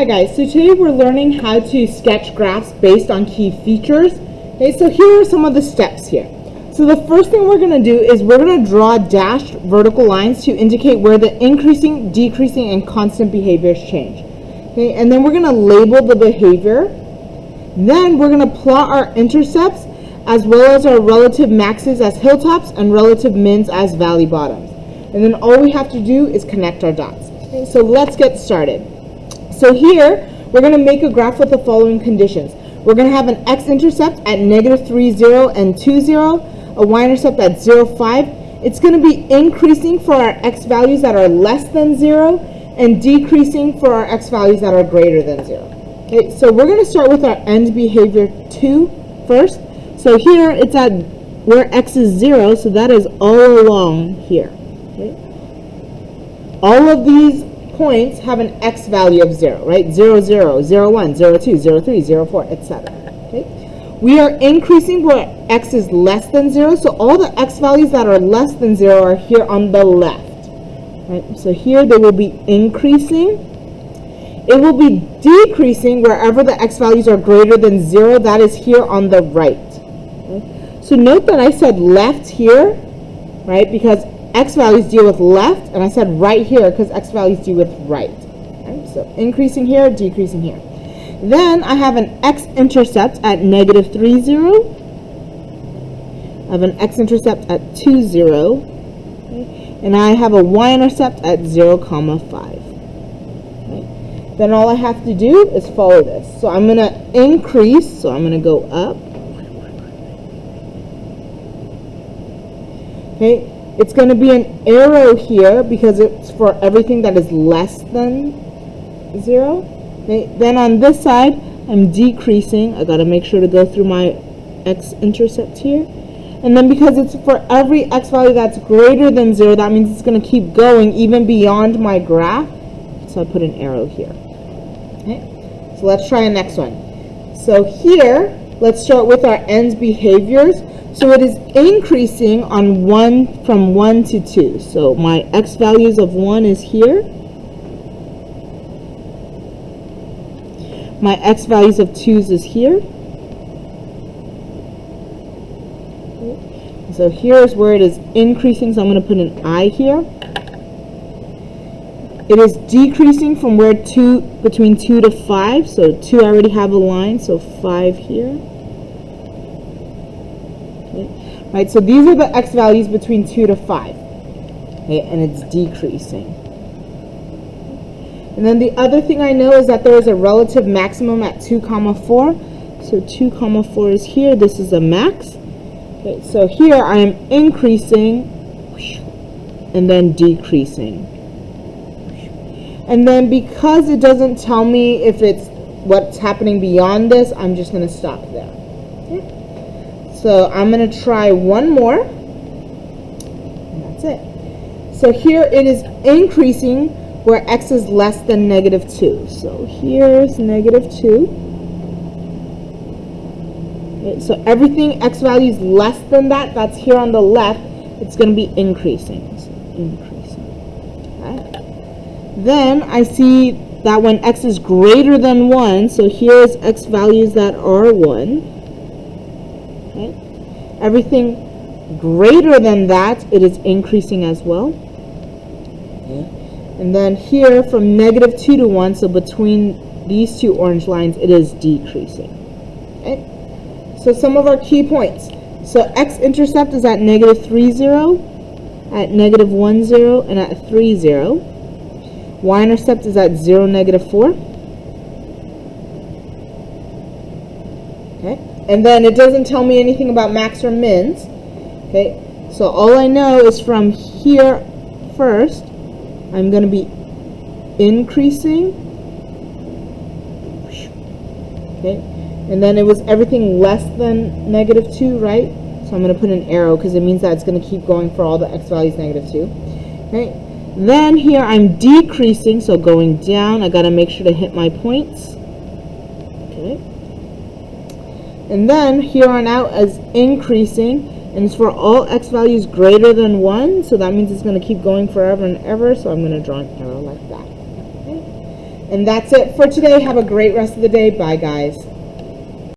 Hi guys, so today we're learning how to sketch graphs based on key features. Okay, so here are some of the steps here. So the first thing we're going to do is we're going to draw dashed vertical lines to indicate where the increasing, decreasing, and constant behaviors change. Okay, and then we're going to label the behavior. Then we're going to plot our intercepts as well as our relative maxes as hilltops and relative mins as valley bottoms. And then all we have to do is connect our dots. Okay, so let's get started. So here, we're going to make a graph with the following conditions. We're going to have an x-intercept at -3, 0, and 2, 0, a y-intercept at 0, 5. It's going to be increasing for our x values that are less than 0 and decreasing for our x values that are greater than 0. Okay, so we're going to start with our end behavior 2 first. So here, it's at where x is 0, so that is all along here. Okay. All of these points have an x value of 0, right? 0, 0, 0, 1, 0, 2, 0, 3, 0, 4, etc. Okay? We are increasing where x is less than 0, so all the x values that are less than 0 are here on the left. Right? So here they will be increasing. It will be decreasing wherever the x values are greater than 0, that is here on the right. Okay? So note that I said left here, right? Because x values deal with left, and I said right here because x values deal with right. Okay, so increasing here, decreasing here. Then I have an x-intercept at -3, 0. I have an x-intercept at 2, 0. Okay, and I have a y-intercept at 0, 5. Okay. Then all I have to do is follow this. So I'm going to increase, so I'm going to go up. Okay. It's going to be an arrow here because it's for everything that is less than 0. Okay. Then on this side, I'm decreasing. I got to make sure to go through my x-intercept here. And then because it's for every x value that's greater than 0, that means it's going to keep going even beyond my graph. So I put an arrow here. Okay. So let's try a next one. So here, let's start with our end behaviors. So it is increasing on from 1 to 2. So my x values of 1 is here. My x values of 2s is here. So here's where it is increasing, so I'm going to put an I here. It is decreasing from where between 2 to 5. So 2 I already have a line, so 5 here. Right, so these are the x values between 2 to 5, okay, and it's decreasing. And then the other thing I know is that there is a relative maximum at 2, 4. So 2, 4 is here. This is a max. Okay, so here I am increasing and then decreasing. And then because it doesn't tell me if it's what's happening beyond this, I'm just going to stop there. Okay. So I'm going to try one more, and that's it. So here it is increasing where x is less than -2. So here's -2. Okay, so everything x value is less than that, that's here on the left, it's going to be increasing. So increasing. Okay. Then I see that when x is greater than 1, so here's x values that are 1. Okay. Everything greater than that, it is increasing as well. Okay. And then here from -2 to 1, so between these two orange lines, it is decreasing. Okay. So some of our key points. So x-intercept is at -3, 0, at -1, 0, and at 3, 0. Y-intercept is at 0, -4. Okay. And then it doesn't tell me anything about max or mins. Okay, so all I know is from here first, I'm going to be increasing. Okay, and then it was everything less than -2, right? So I'm going to put an arrow because it means that it's going to keep going for all the x values -2. Okay, then here I'm decreasing, so going down, I got to make sure to hit my points. Okay. And then here on out as increasing, and it's for all x values greater than 1, so that means it's going to keep going forever and ever, so I'm going to draw an arrow like that. Okay. And that's it for today. Have a great rest of the day. Bye, guys.